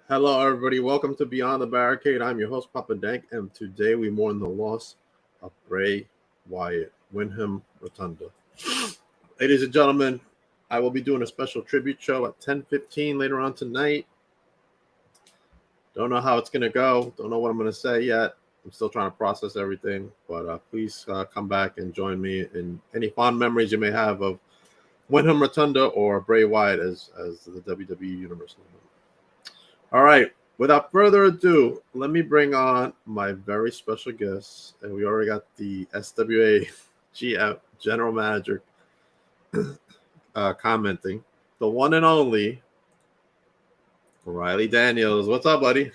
Hello, everybody. Welcome to Beyond the Barricade. I'm your host, Papa Dank, and today we mourn the loss of Bray Wyatt, Wyndham Rotunda. Ladies and gentlemen, I will be doing a special tribute show at 10:15 later on tonight. Don't know how it's going to go. Don't know what I'm going to say yet. I'm still trying to process everything, but please come back and join me in any fond memories you may have of Wyndham Rotunda or Bray Wyatt as the WWE Universe. All right. Without further ado, let me bring on my very special guest. And we already got the SWA GM General Manager commenting. The one and only Riley Daniels. What's up, buddy?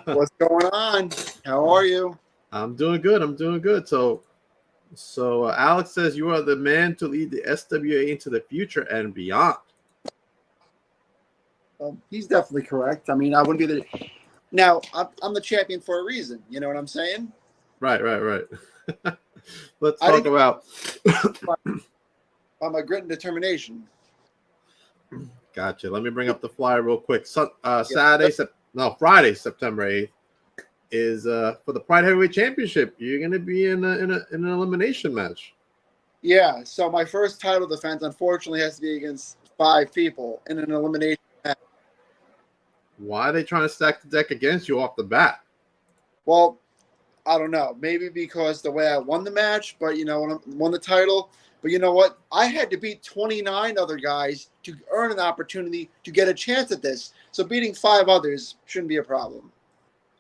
What's going on? How are you? I'm doing good. So Alex says you are the man to lead the SWA into the future and beyond. He's definitely correct. I mean, I wouldn't be the. Now, I'm the champion for a reason. You know what I'm saying? Right. Let's talk about my grit and determination. Gotcha. Let me bring up the flyer real quick. Friday, September 8th is for the Pride Heavyweight Championship. You're going to be in an elimination match. Yeah. So my first title defense, unfortunately, has to be against 5 people in an elimination match. Why are they trying to stack the deck against you off the bat? Well, I don't know. Maybe because the way I won the match, but when I won the title. But you know what? I had to beat 29 other guys to earn an opportunity to get a chance at this. So beating 5 others shouldn't be a problem.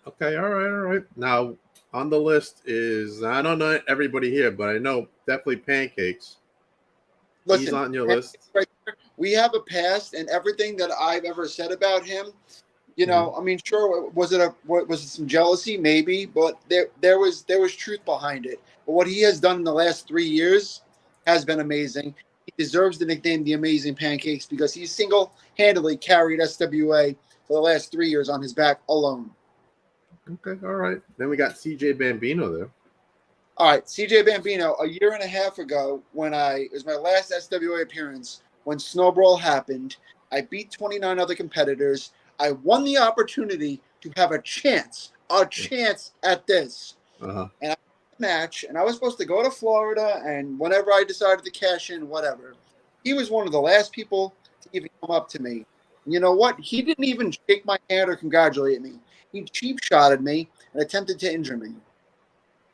Okay, all right. Now, on the list is, I don't know everybody here, but I know definitely Pancakes. Listen, he's on your list. Right there, we have a past, and everything that I've ever said about him, I mean, sure, was it some jealousy? Maybe, but there was truth behind it. But what he has done in the last 3 years has been amazing. He deserves the nickname the Amazing Pancakes because he single-handedly carried SWA for the last 3 years on his back alone. Okay, all right. Then we got CJ Bambino there. All right, CJ Bambino, a year and a half ago, it was my last SWA appearance, when Snowball happened, I beat 29 other competitors. I won the opportunity to have a chance at this. Uh-huh. And I won the match, and I was supposed to go to Florida, and whenever I decided to cash in, whatever. He was one of the last people to even come up to me. And you know what? He didn't even shake my hand or congratulate me. He cheap-shotted me and attempted to injure me.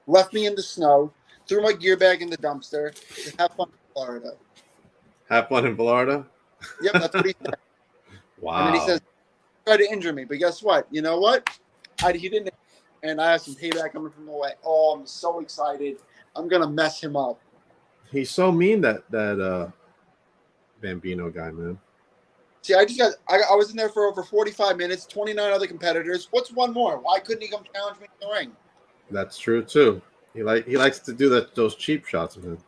Left me in the snow, threw my gear bag in the dumpster, to have fun in Florida. Have fun in Florida? Yep, that's what he said. Wow. And then he says, try to injure me. But guess what? You know what? He didn't. And I have some payback coming from the way. Oh, I'm so excited. I'm going to mess him up. He's so mean, that Bambino guy, man. See, I was in there for over 45 minutes, 29 other competitors. What's one more? Why couldn't he come challenge me in the ring? That's true too. He likes to do those cheap shots, man.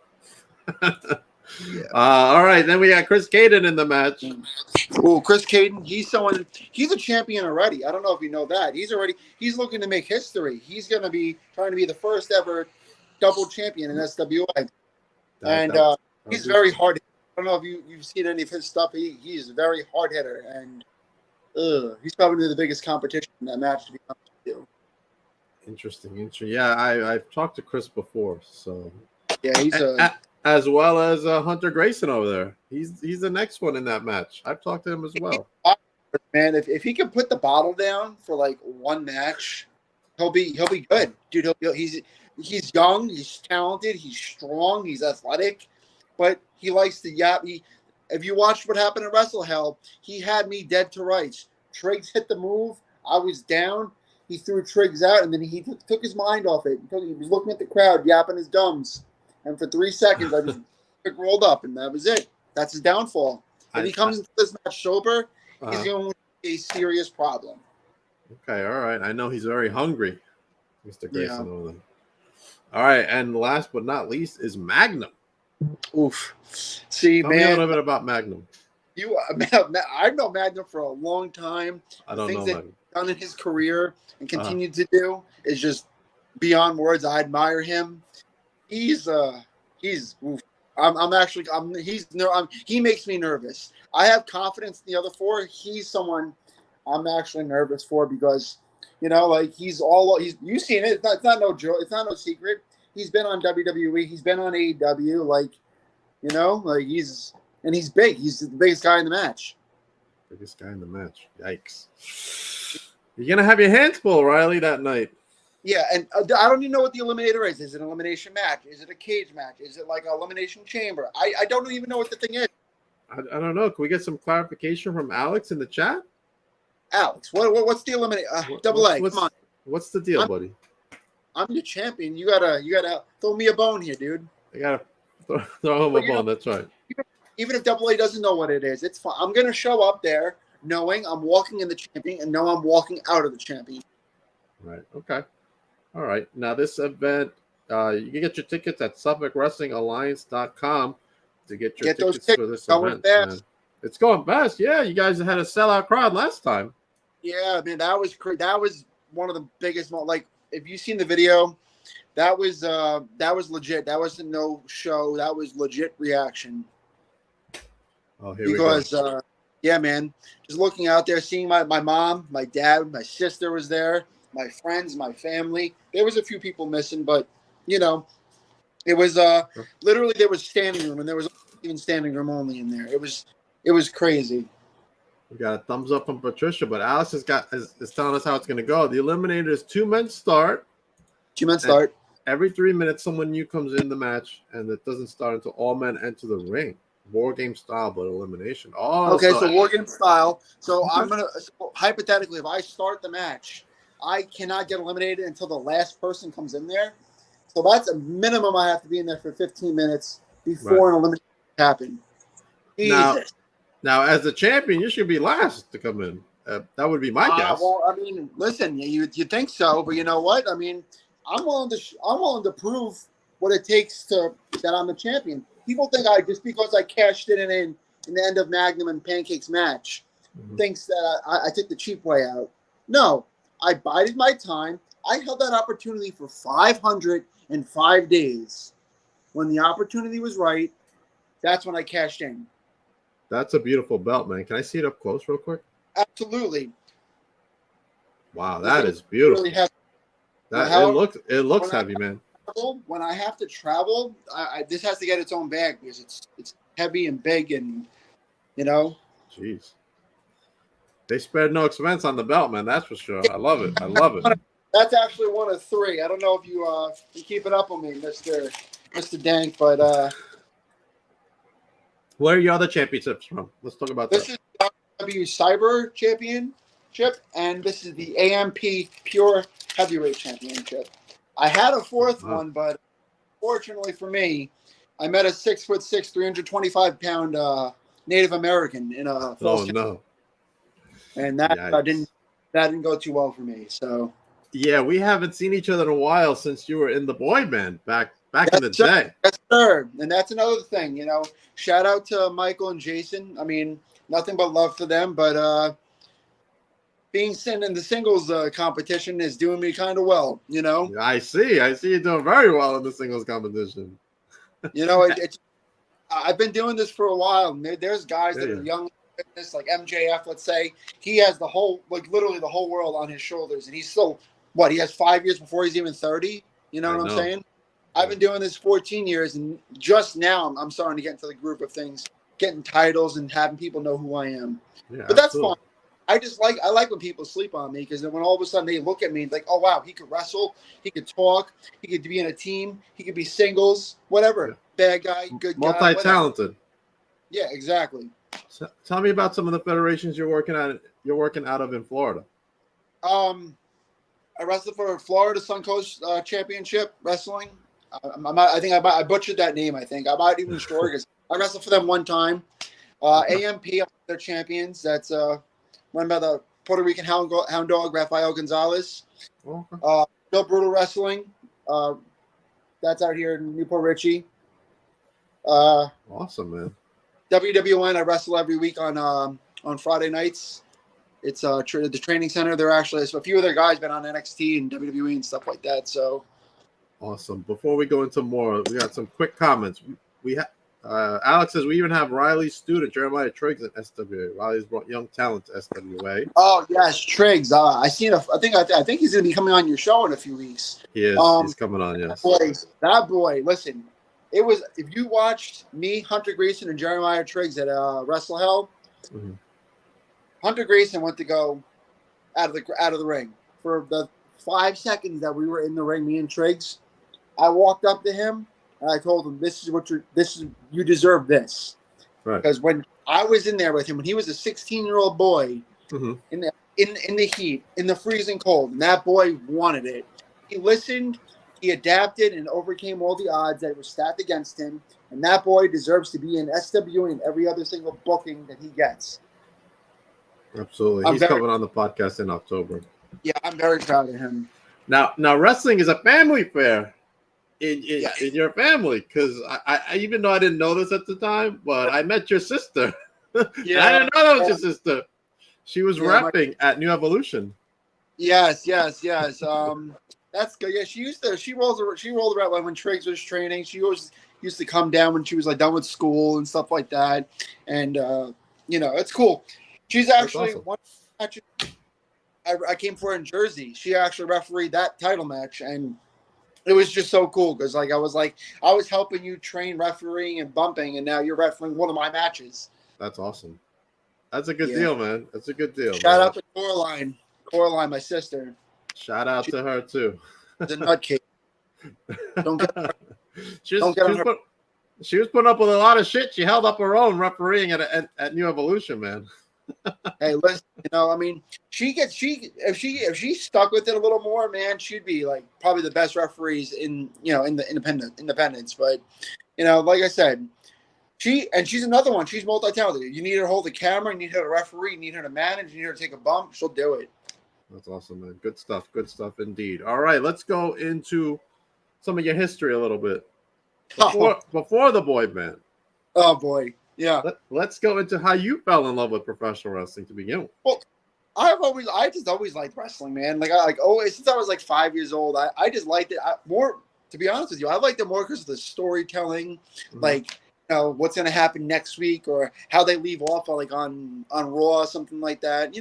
Yeah. All right, then we got Chris Caden in the match. Oh, Chris Caden, he's a champion already. I don't know if you know that. He's looking to make history. He's going to be trying to be the first ever double champion in SWA. He's very hard. I don't know if you've seen any of his stuff. He's a very hard hitter, and he's probably the biggest competition in that match, to be honest with you. Interesting. Yeah, I've talked to Chris before, so yeah, he's as well as Hunter Grayson over there. He's the next one in that match. I've talked to him as well. Man, if he can put the bottle down for like one match, he'll be good, dude. He's young, he's talented, he's strong, he's athletic, but he likes to yap. If you watched what happened in Wrestle Hell, he had me dead to rights. Triggs hit the move. I was down. He threw Triggs out, and then he took his mind off it. He was looking at the crowd, yapping his gums. And for 3 seconds, I just rolled up, and that was it. That's his downfall. If he comes into this match sober, he's going to be a serious problem. Okay, all right. I know he's very hungry, Mr. Grayson over there. All right, and last but not least is Magnum. Oof. See, Tell me a little bit about Magnum. I've known Magnum for a long time. I don't know Magnum. Done in his career and continued to do is just beyond words. I admire him. He makes me nervous. I have confidence in the other 4. He's someone I'm actually nervous for because, like he's you've seen it. It's not no joke. It's not no secret. He's been on WWE. He's been on AEW. Like he's big. He's the biggest guy in the match. Biggest guy in the match. Yikes. You're going to have your hands full, Riley, that night. Yeah, and I don't even know what the eliminator is. Is it an elimination match? Is it a cage match? Is it like an elimination chamber? I don't even know what the thing is. I don't know. Can we get some clarification from Alex in the chat? Alex, what's the eliminator? Double A, come on. What's the deal, buddy? I'm your champion. You gotta throw me a bone here, dude. I gotta throw him a bone. That's right. Even if Double A doesn't know what it is, it's fine. I'm gonna show up there knowing I'm walking in the champion and know I'm walking out of the champion. Right. Okay. All right. Now this event, you can get your tickets at SuffolkWrestlingAlliance.com to get your tickets for this event. Man. It's going fast. Yeah, you guys had a sellout crowd last time. Yeah, man, that was one of the biggest. Like, if you've seen the video, that was legit. That wasn't no show. That was legit reaction. Oh, here we go. Yeah, man, just looking out there, seeing my mom, my dad, my sister was there, my friends, my family. There was a few people missing, but it was literally there was standing room, and there was even standing room only in there. It was crazy. We got a thumbs up from Patricia, but Alice is telling us how it's going to go. The eliminator is 2 men start. 2 men start. Every 3 minutes, someone new comes in the match, and it doesn't start until all men enter the ring. War game style, but elimination. Oh, okay, so war game style. So hypothetically, if I start the match, I cannot get eliminated until the last person comes in there. So that's a minimum. I have to be in there for 15 minutes before an elimination happens. Jesus. Now, as the champion, you should be last to come in. That would be my guess. Well, I mean, listen, you think so, but you know what? I mean, I'm willing to prove what it takes that I'm the champion. People think just because I cashed it in the end of Magnum and Pancake's match, thinks that I took the cheap way out. No, I bided my time. I held that opportunity for 505 days. When the opportunity was right, that's when I cashed in. That's a beautiful belt, man. Can I see it up close real quick? Absolutely. That is beautiful. Really heavy. It looks heavy, man. When I have to travel, this has to get its own bag because it's heavy and big and Jeez. They spared no expense on the belt, man. That's for sure. I love it. That's actually one of 3. I don't know if you keep it up on me, Mr. Dank, but where are your other championships from? Let's talk about this. This is W Cyber Championship, and this is the AMP Pure Heavyweight Championship. I had a 4th one, but fortunately for me, I met a 6'6", 325-pound Native American in a. Oh no! And that didn't go too well for me. So. Yeah, we haven't seen each other in a while since you were in the boy band back in the day. Yes, sir. And that's another thing, Shout out to Michael and Jason. I mean, nothing but love for them, but being sent in the singles competition is doing me kind of well, I see you doing very well in the singles competition. I've been doing this for a while. There's guys that are young, like MJF, let's say. He has literally the whole world on his shoulders, and he's still, he has 5 years before he's even 30. You know what I'm saying? I've been doing this 14 years, and just now I'm starting to get into the group of things, getting titles and having people know who I am. Yeah, but that's fine. I like when people sleep on me because then when all of a sudden they look at me like, oh wow, he could wrestle, he could talk, he could be in a team, he could be singles, whatever. Yeah. Bad guy, good guy, multi-talented. Yeah, exactly. So, tell me about some of the federations you're working out of in Florida. I wrestled for Florida Suncoast Championship Wrestling. I butchered that name. I think I'm not even sure because I wrestled for them one time. AMP, they're champions. That's run by the Puerto Rican hound dog Rafael Gonzalez. Okay. Bill Brutal Wrestling. That's out here in Newport Richie. Awesome, man. WWN. I wrestle every week on Friday nights. It's the training center. They're actually a few of their guys been on NXT and WWE and stuff like that. So awesome. Before we go into more, we got some quick comments. We have Alex says we even have Riley's student Jeremiah Triggs at SWA. Riley's brought young talent to SWA. Oh yes, Triggs. I seen. I think he's going to be coming on your show in a few weeks. He is. He's coming on. Yes. That boy. Listen, it was. If you watched me, Hunter Grayson, and Jeremiah Triggs at Wrestle Hell, Hunter Grayson went to go out of the ring for the 5 seconds that we were in the ring. Me and Triggs. I walked up to him. And I told him, you deserve this. Right. Because when I was in there with him, when he was a 16-year-old boy in the heat, in the freezing cold, and that boy wanted it. He listened, he adapted, and overcame all the odds that were stacked against him. And that boy deserves to be in SWA and every other single booking that he gets. Absolutely. He's coming on the podcast in October. Yeah, I'm very proud of him. Now wrestling is a family affair. In your family, because I even though I didn't know this at the time, but I met your sister. Yeah, I didn't know that was your sister. She was rapping at New Evolution. Yes. That's good. Yeah, she rolled around when Triggs was training. She always used to come down when she was like done with school and stuff like that. And it's cool. She's actually awesome. One match I came for in Jersey. She actually refereed that title match, and it was just so cool because I was helping you train refereeing and bumping, and now you're refereeing one of my matches. That's awesome. That's a good deal, man. That's a good deal. Shout out to Coraline, my sister. Shout out to her too. The nutcase. Don't get her. She was putting up with a lot of shit. She held up her own refereeing at New Evolution, man. Hey, listen, if she stuck with it a little more, man, she'd be like probably the best referees in the independents. But like I said, she's another one. She's multi-talented. You need her to hold the camera, you need her to referee, you need her to manage, you need her to take a bump. She'll do it. That's awesome, man. Good stuff indeed. All right, let's go into some of your history a little bit before the boy band. Oh boy. Yeah. Let's go into how you fell in love with professional wrestling to begin with. Well, I just always liked wrestling, man. Since I was like 5 years old, I just liked it more. To be honest with you, I liked it more because of the storytelling, what's going to happen next week or how they leave off on Raw, something like that.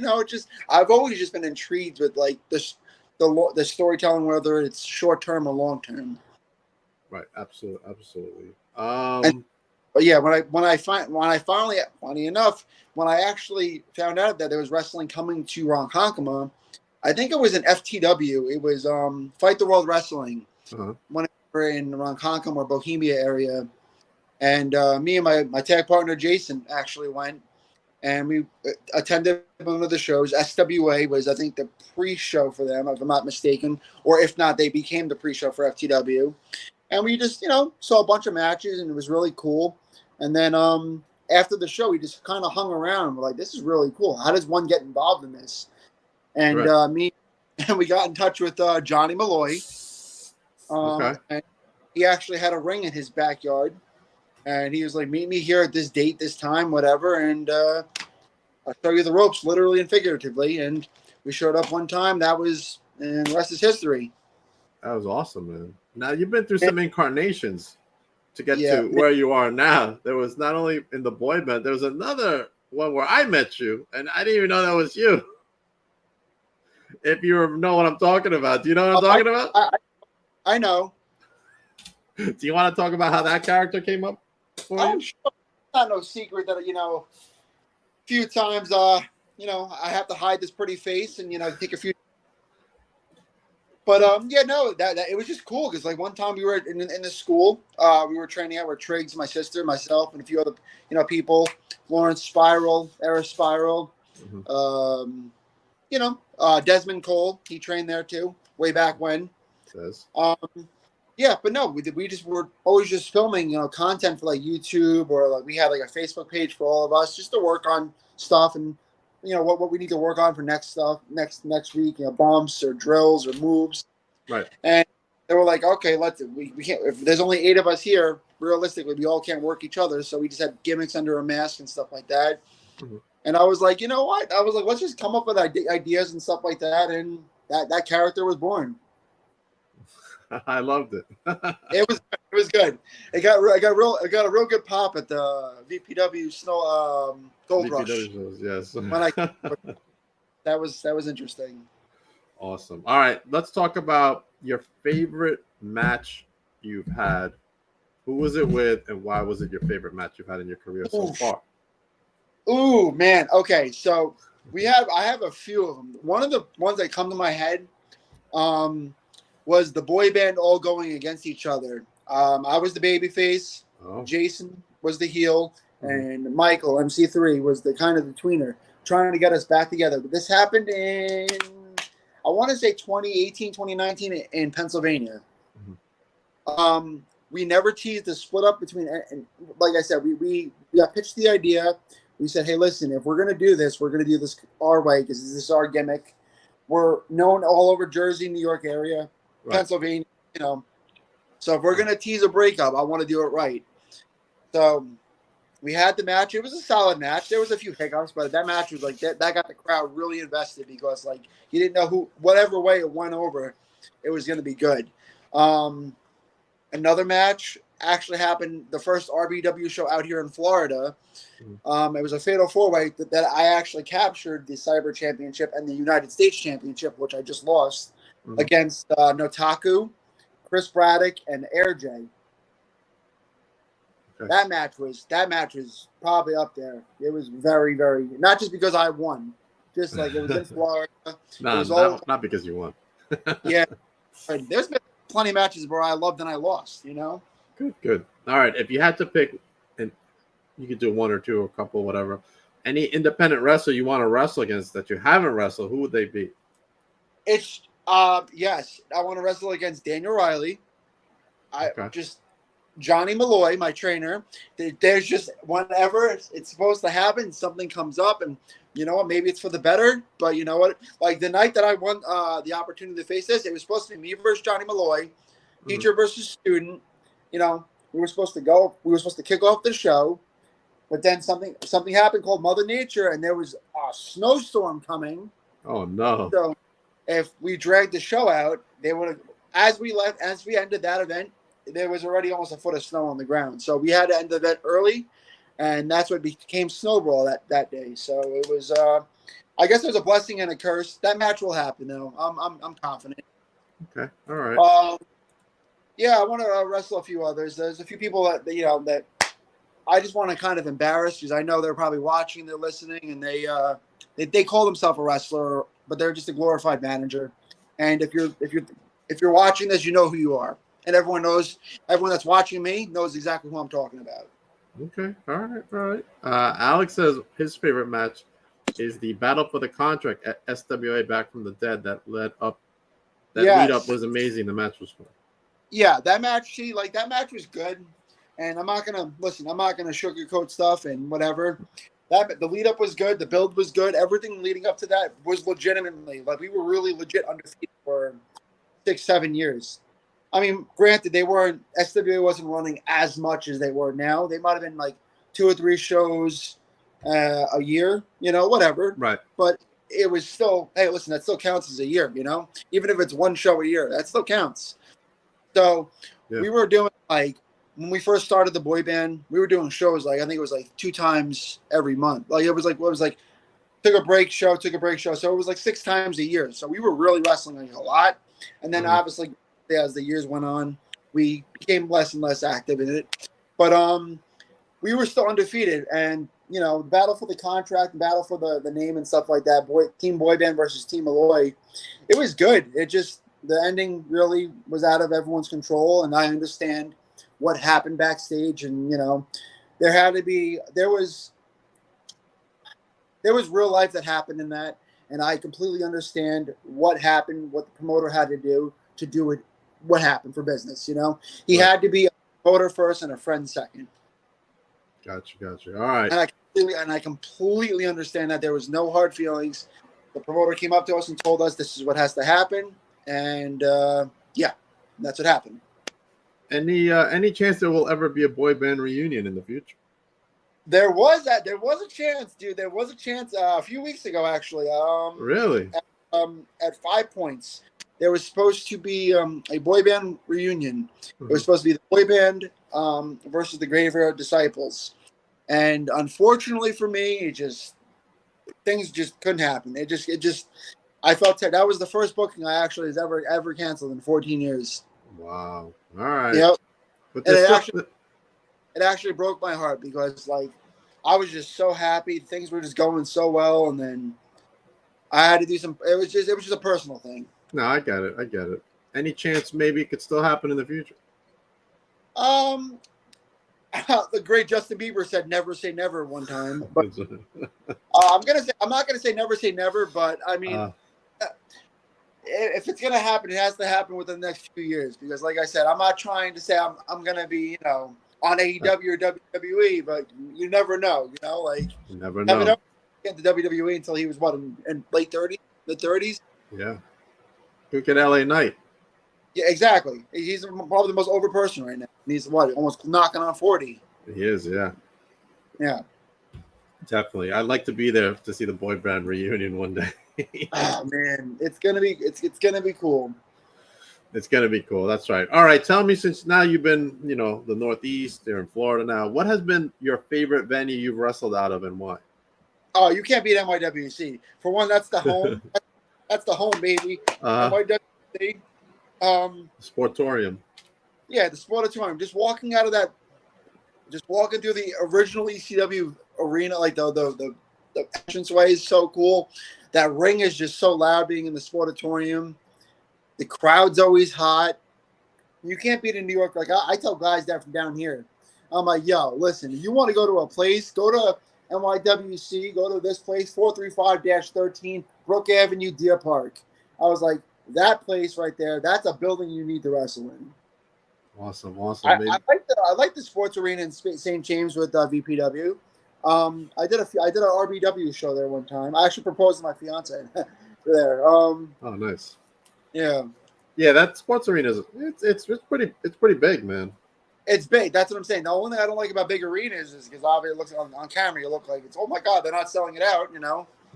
I've always just been intrigued with like the storytelling, whether it's short term or long term. Right. Absolutely. But yeah, when I finally, funny enough, when I actually found out that there was wrestling coming to Ronkonkoma, I think it was an FTW. It was Fight the World Wrestling when we were in Ronkonkoma or Bohemia area, and me and my tag partner Jason actually went, and we attended one of the shows. SWA was, I think, the pre-show for them, if I'm not mistaken, or if not, they became the pre-show for FTW. And we just, saw a bunch of matches, and it was really cool. And then after the show, we just kind of hung around. We're like, this is really cool. How does one get involved in this? And we got in touch with Johnny Malloy. And he actually had a ring in his backyard. And he was like, meet me here at this date, this time, whatever. And I'll show you the ropes, literally and figuratively. And we showed up one time. And the rest is history. That was awesome, man. Now, you've been through some incarnations to get to where you are now. There was not only in the boy band, there was another one where I met you, and I didn't even know that was you. If you know what I'm talking about. Do you know what I'm talking about? I know. Do you want to talk about how that character came up for you? Sure. It's not no secret that, a few times, I have to hide this pretty face and, take a few. But that it was just cool because one time we were in the school, we were training out with Triggs, my sister, myself, and a few other people, Lawrence Spiral, Era Spiral, Desmond Cole, he trained there too, way back when. But no, we just were always just filming content for YouTube or we had a Facebook page for all of us just to work on stuff and. What we need to work on for next week, bumps or drills or moves. Right. And they were like, okay, we can't, if there's only 8 of us here, realistically, we all can't work each other. So we just had gimmicks under a mask and stuff like that. Mm-hmm. And I was like, you know what? I was like, let's just come up with ideas and stuff like that. And that character was born. I loved it. It was good. I got a real good pop at the VPW Snow Gold Rush. VPW shows, yes. When I that was interesting. Awesome. All right, let's talk about your favorite match you've had. Who was it with, and why was it your favorite match you've had in your career so far? Ooh, man. Okay, so I have a few of them. One of the ones that come to my head was the boy band all going against each other. I was the babyface. Oh. Jason was the heel, and Michael MC3 was the kind of the tweener, trying to get us back together. But this happened in, I want to say 2018, 2019 in Pennsylvania. We never teased the split up between, and like I said, we got pitched the idea. We said, hey, listen, if we're going to do this, we're going to do this our way because this is our gimmick. We're known all over Jersey, New York area, Pennsylvania, you know. So if we're going to tease a breakup, I want to do it right. So we had the match. It was a solid match. There was a few hiccups, but that match was like that got the crowd really invested because like you didn't know whatever way it went over, it was going to be good. Another match actually happened the first RBW show out here in Florida. It was a fatal four-way that I actually captured the Cyber Championship and the United States Championship, which I just lost against Notaku, Chris Braddock, and Air J. Okay. That match was probably up there. It was very, very, not just because I won, just like it was in Florida. Not because you won. Yeah, there's been plenty of matches where I loved and I lost. You know. Good. All right, if you had to pick, and you could do one or two or a couple, whatever. Any independent wrestler you want to wrestle against that you haven't wrestled, who would they be? It's yes, I want to wrestle against Daniel Riley. Just Johnny Malloy, my trainer. There's just whenever it's supposed to happen, something comes up, and you know what? Maybe it's for the better, but you know what? Like the night that I won the opportunity to face this, it was supposed to be me versus Johnny Malloy, teacher versus student. You know, we were supposed to kick off the show, but then something happened called Mother Nature, and there was a snowstorm coming. Oh no! So if we dragged the show out, they would have. As we ended that event, there was already almost a foot of snow on the ground. So we had to end the event early, and that's what became Snowball that day. So it was, I guess, it was a blessing and a curse. That match will happen, though. I'm confident. Okay, all right. Yeah, I want to wrestle a few others. There's a few people that I just want to kind of embarrass because I know they're probably watching, they're listening, and they call themselves a wrestler, but they're just a glorified manager. And if you're watching this, you know who you are, and everyone that's watching me knows exactly who I'm talking about. Okay, all right. Alex says his favorite match is the Battle for the Contract at SWA Back from the Dead. That lead up was amazing. The match was fun. Yeah, that match. That match was good, and I'm not gonna sugarcoat stuff and whatever. The lead up was good. The build was good. Everything leading up to that was legitimately we were really legit undefeated for 6-7 years. I mean, granted, SWA wasn't running as much as they were now. They might have been 2 or 3 shows a year, whatever. Right. But it was still, hey, listen, that still counts as a year, even if it's 1 show a year, that still counts. So we were doing when we first started the boy band, we were doing shows I think it was 2 times every month. Took a break show. So it was 6 times a year. So we were really wrestling a lot. And then obviously as the years went on, we became less and less active in it. But we were still undefeated. And, the battle for the contract, the battle for the name and stuff like that, Team Boy Band versus Team Malloy, it was good. It just, the ending really was out of everyone's control. And I understand what happened backstage. And, there was real life that happened in that. And I completely understand what happened, what the promoter had to do it, what happened for business. He had to be a promoter first and a friend second. Gotcha. All right. And I completely understand that there was no hard feelings. The promoter came up to us and told us this is what has to happen. And that's what happened. Any chance there will ever be a boy band reunion in the future? There was a chance, dude. There was a chance a few weeks ago, actually. Really? At 5 Points, there was supposed to be a boy band reunion. It was Mhm. supposed to be the boy band versus the Graveyard Disciples, and unfortunately for me, things just couldn't happen. It just I felt that was the first booking I actually has ever canceled in 14 years. Wow. All right. Yep, But and there's still. it actually broke my heart because like I was just so happy, things were just going so well, and then I had to do some. It was just a personal thing. No, I get it. I get it. Any chance maybe it could still happen in the future? Um, the great Justin Bieber said "never say never" one time, but I'm not gonna say never say never, but I mean, uh, if it's gonna happen, it has to happen within the next few years because, like I said, I'm not trying to say I'm gonna be on AEW or WWE, but you never know. Like you never never know. know get the WWE until he was what in late 30s, mid 30s. Yeah. Look at LA Knight. Yeah, exactly. He's probably the most over person right now. He's what almost knocking on 40. He is, yeah. Yeah. Definitely. I'd like to be there to see the boy band reunion one day. Oh man, it's gonna be cool. It's gonna be cool. That's right. All right. Tell me, since now you've been, the Northeast, you're in Florida now. What has been your favorite venue you've wrestled out of, and why? Oh, you can't beat NYWC. For one, that's the home. That's the home, baby. NYWC. Sportorium. Yeah, the Sportatorium. Just walking through the original ECW arena, like the entranceway is so cool. That ring is just so loud being in the Sportatorium. The crowd's always hot. You can't beat in New York. Like I tell guys that from down here. I'm like, yo, listen, if you want to go to a place, go to NYWC, go to this place, 435-13, Brook Avenue, Deer Park. I was like, that place right there, that's a building you need to wrestle in. Awesome. I like the sports arena in St. James with VPW. I did an RBW show there one time. I actually proposed to my fiance there. Oh, nice. Yeah. Yeah, that sports arena it's pretty big, man. It's big. That's what I'm saying. The only thing I don't like about big arenas is because obviously it looks on camera, you look like it's, oh my God, they're not selling it out,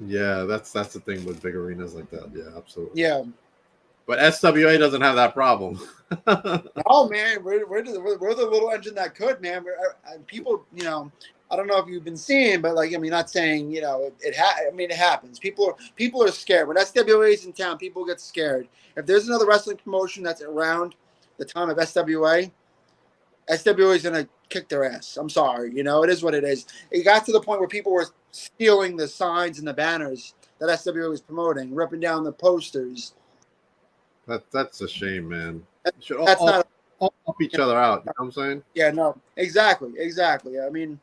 Yeah, that's the thing with big arenas like that. Yeah, absolutely. Yeah. But SWA doesn't have that problem. Oh man, we're the little engine that could, man. People, I don't know if you've been seeing, but like, I mean, not saying, it happens. People are scared. When SWA is in town, people get scared. If there's another wrestling promotion that's around the time of SWA is going to kick their ass. I'm sorry. It is what it is. It got to the point where people were stealing the signs and the banners that SWA was promoting, ripping down the posters. That's a shame, man. Should all help each other out. You know what I'm saying? Yeah, no, exactly. I mean,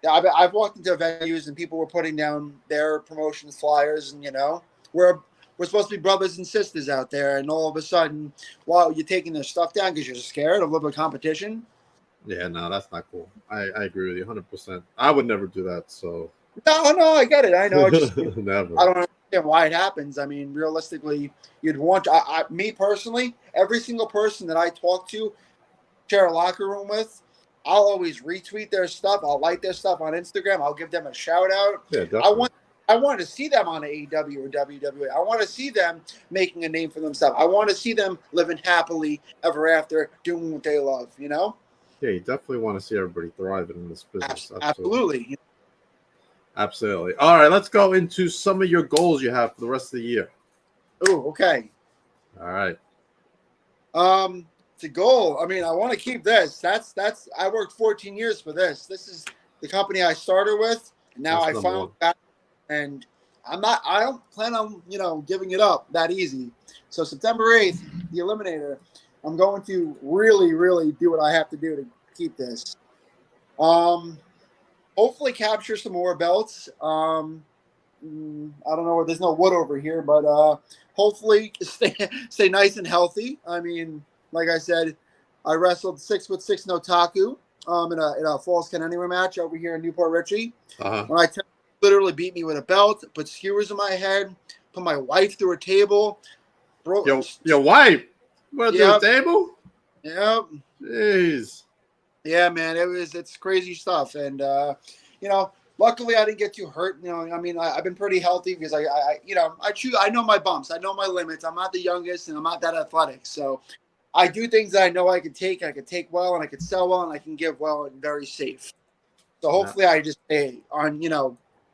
I've walked into venues and people were putting down their promotion flyers, and we're supposed to be brothers and sisters out there, and all of a sudden, wow, you're taking their stuff down because you're scared of a little bit of competition. Yeah, no, that's not cool. I agree with you 100%. I would never do that. So no, I get it. I know. Never. I don't understand why it happens. I mean, realistically, you'd want me personally, every single person that I talk to, share a locker room with, I'll always retweet their stuff. I'll like their stuff on Instagram. I'll give them a shout out. Yeah, definitely. I want to see them on AEW or WWE. I want to see them making a name for themselves. I want to see them living happily ever after, doing what they love. Yeah, you definitely want to see everybody thriving in this business. Absolutely. Absolutely. All right, let's go into some of your goals you have for the rest of the year. Oh, okay. All right. It's a goal. I mean, I want to keep this. That's. I worked 14 years for this. This is the company I started with. And now I finally got, and I don't plan on giving it up that easy. So September 8th, the Eliminator. I'm going to really, really do what I have to do to keep this. Hopefully capture some more belts. I don't know. There's no wood over here, but hopefully stay nice and healthy. I mean, like I said, I wrestled 6'6" Notaku in a Falls Count Anywhere match over here in Newport Richie. When I literally beat me with a belt, put skewers in my head, put my wife through a table. Your wife? What, through a table? Yep. Jeez. Yeah, man, it's crazy stuff, and luckily I didn't get too hurt. You know, I mean, I've been pretty healthy because I know my bumps. I know my limits. I'm not the youngest and I'm not that athletic. So I do things that I know I can take. I can take well and I can sell well and I can give well and very safe. So hopefully I just stay on,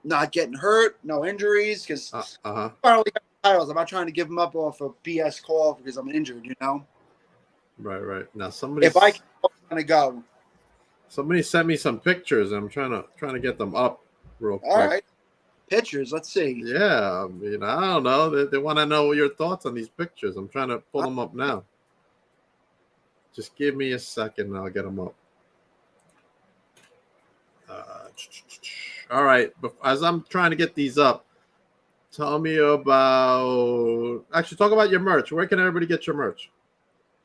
not getting hurt, no injuries, because finally got titles. I'm not trying to give them up off a BS call because I'm injured, Right. Now If I can, I'm gonna go. somebody sent me some pictures. I'm trying to get them up real quick. All right, pictures. Let's see. Yeah, I mean, I don't know. They want to know your thoughts on these pictures. I'm trying to pull them up now. Just give me a second and I'll get them up. All right. But as I'm trying to get these up, tell me about. Actually, talk about your merch. Where can everybody get your merch?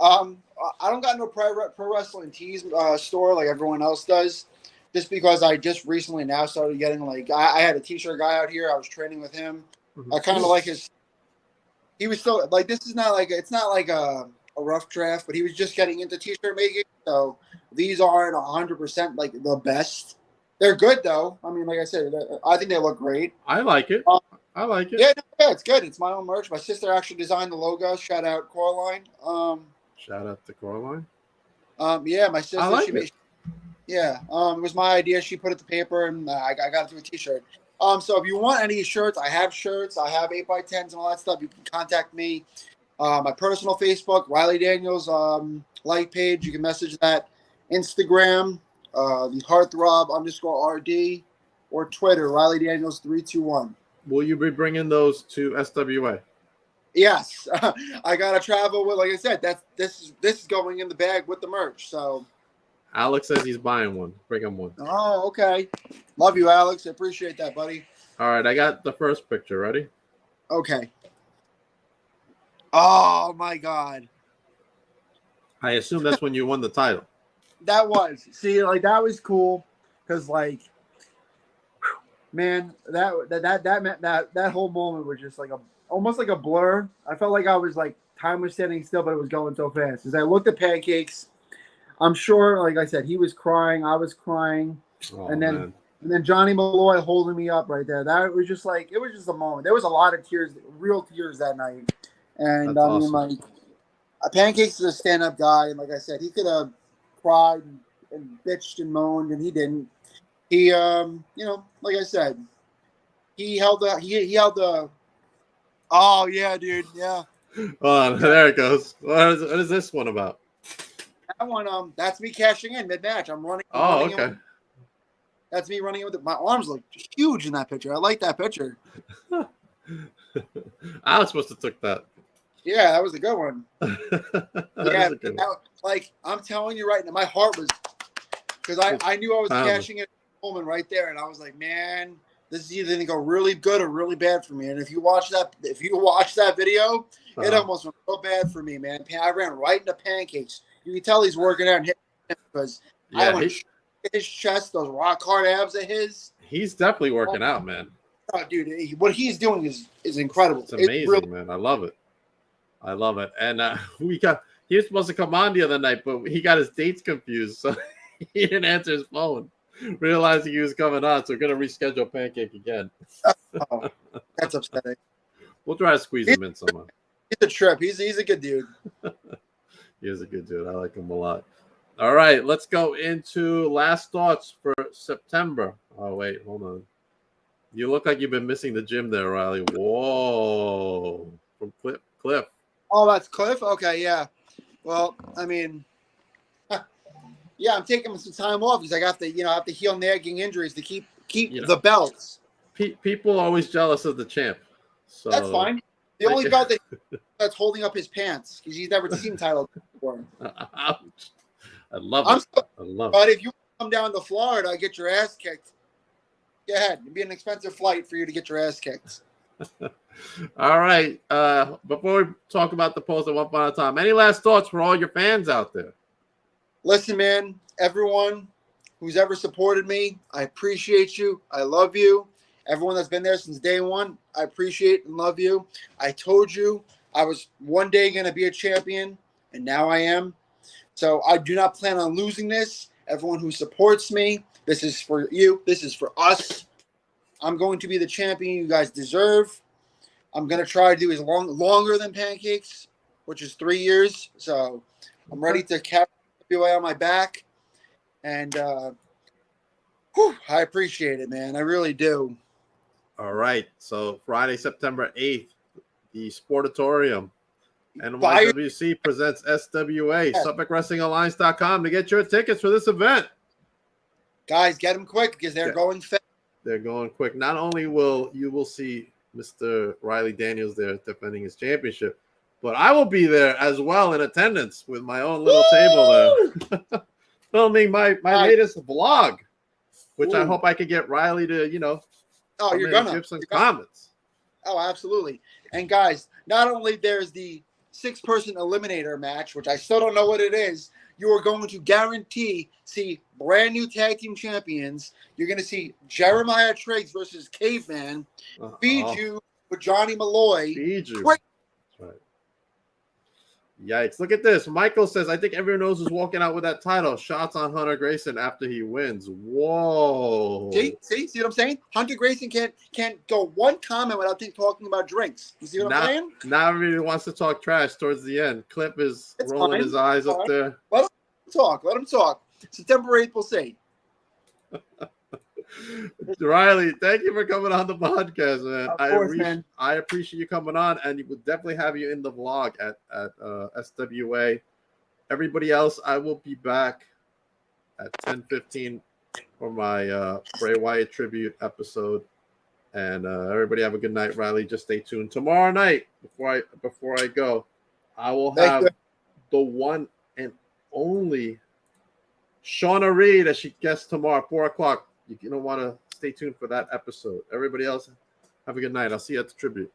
I don't got no pro wrestling tees store like everyone else does. Just because I just recently now started getting I had a t-shirt guy out here. I was training with him. I kind of like his. He was still this is not it's not like a rough draft, but he was just getting into t-shirt making. So these aren't 100% like the best. They're good though. I mean, like I said, I think they look great. I like it. I like it. Yeah, it's good. It's my own merch. My sister actually designed the logo. Shout out Coraline. Shout out to Coraline. Yeah, my sister. I like it. It was my idea. She put it to paper, and I got it to a t-shirt. So if you want any shirts, I have shirts. I have 8x10s and all that stuff. You can contact me. My personal Facebook, Riley Daniels like page. You can message that. Instagram, the Heartthrob_RD, or Twitter, Riley Daniels 321. Will you be bringing those to SWA? Yes, I gotta travel with. Like I said, this is going in the bag with the merch. So, Alex says he's buying one. Bring him one. Oh, okay. Love you, Alex. I appreciate that, buddy. All right, I got the first picture. Ready? Okay. Oh my God. I assume that's when you won the title. That was that was cool because man, that whole moment was just almost like a blur. I felt like I was time was standing still, but it was going so fast. As I looked at Pancakes, I'm sure, like I said, he was crying, I was crying, and then Johnny Malloy holding me up right there. That was just it was just a moment. There was a lot of tears, real tears that night, and that's awesome. Pancakes is a stand-up guy, and like I said, he could have cried and bitched and moaned, and he didn't. He, like I said, he held the. Oh yeah, dude, yeah. Oh, there it goes. What is this one about? That one, that's me cashing in mid-match. I'm running. Okay. That's me running with my arms look huge in that picture. I like that picture. Alex must have took that. Yeah, that was a good one. Yeah, I'm telling you right now, my heart was because I knew I was cashing in at the moment right there, and I was like, man, this is either gonna go really good or really bad for me. And if you watch that video, it almost went so bad for me, man. I ran right into Pancakes. You can tell he's working out and hitting because I went his chest, those rock hard abs of his. He's definitely working out, man. Oh, dude, what he's doing is incredible. It's amazing, man. I love it. And he was supposed to come on the other night, but he got his dates confused, so he didn't answer his phone. Realizing he was coming on, so we're gonna reschedule Pancake again. Oh, that's upsetting. We'll try to squeeze him in somehow. He's a trip. He's a good dude. He is a good dude. I like him a lot. All right, let's go into last thoughts for September. Oh wait, hold on. You look like you've been missing the gym there, Riley. Whoa, from Cliff. Oh, that's Cliff. Okay, yeah. Well, I mean, yeah, I'm taking some time off because I have to heal nagging injuries to keep the belts. People are always jealous of the champ. So that's fine. The only belt that's holding up his pants because he's never seen title before. Ouch. I love it. But if you come down to Florida, get your ass kicked. Go ahead. It'd be an expensive flight for you to get your ass kicked. All right. Before we talk about the post at one final time, any last thoughts for all your fans out there? Listen, man, everyone who's ever supported me, I appreciate you. I love you. Everyone that's been there since day one, I appreciate and love you. I told you I was one day going to be a champion, and now I am. So I do not plan on losing this. Everyone who supports me, this is for you. This is for us. I'm going to be the champion you guys deserve. I'm going to try to do as longer than Pancakes, which is 3 years. So I'm ready to carry SWA on my back. And I appreciate it, man. I really do. All right. So Friday, September 8th, the Sportatorium. NYWC presents SWA. SuffolkWrestlingAlliance.com to get your tickets for this event. Guys, get them quick because they're going fast. They're going quick. Not only will see Mr. Riley Daniels there defending his championship, but I will be there as well in attendance with my own little table there, filming my latest vlog, which I hope I could get Riley to, give some comments. Oh, absolutely. And guys, not only there's the 6-person eliminator match, which I still don't know what it is, you are going to guarantee see brand new tag team champions. You're going to see Jeremiah Triggs versus Caveman, Bijou with Johnny Malloy. Bijou. That's right. Yikes. Look at this. Michael says, I think everyone knows who's walking out with that title. Shots on Hunter Grayson after he wins. Whoa. See what I'm saying? Hunter Grayson can't go one comment without talking about drinks. You see what I'm saying? Now everybody wants to talk trash towards the end. Clip is rolling his eyes up there. Let him talk. September 8th, we'll see. Riley, thank you for coming on the podcast, man. Of course, man. I appreciate you coming on, and we'll definitely have you in the vlog at SWA. Everybody else, I will be back at 10:15 for my Bray Wyatt tribute episode. And everybody have a good night, Riley. Just stay tuned. Tomorrow night, before I go, I will have the one and only Shauna Reed as she guests tomorrow, 4:00. You're going to want to stay tuned for that episode. Everybody else, have a good night. I'll see you at the tribute.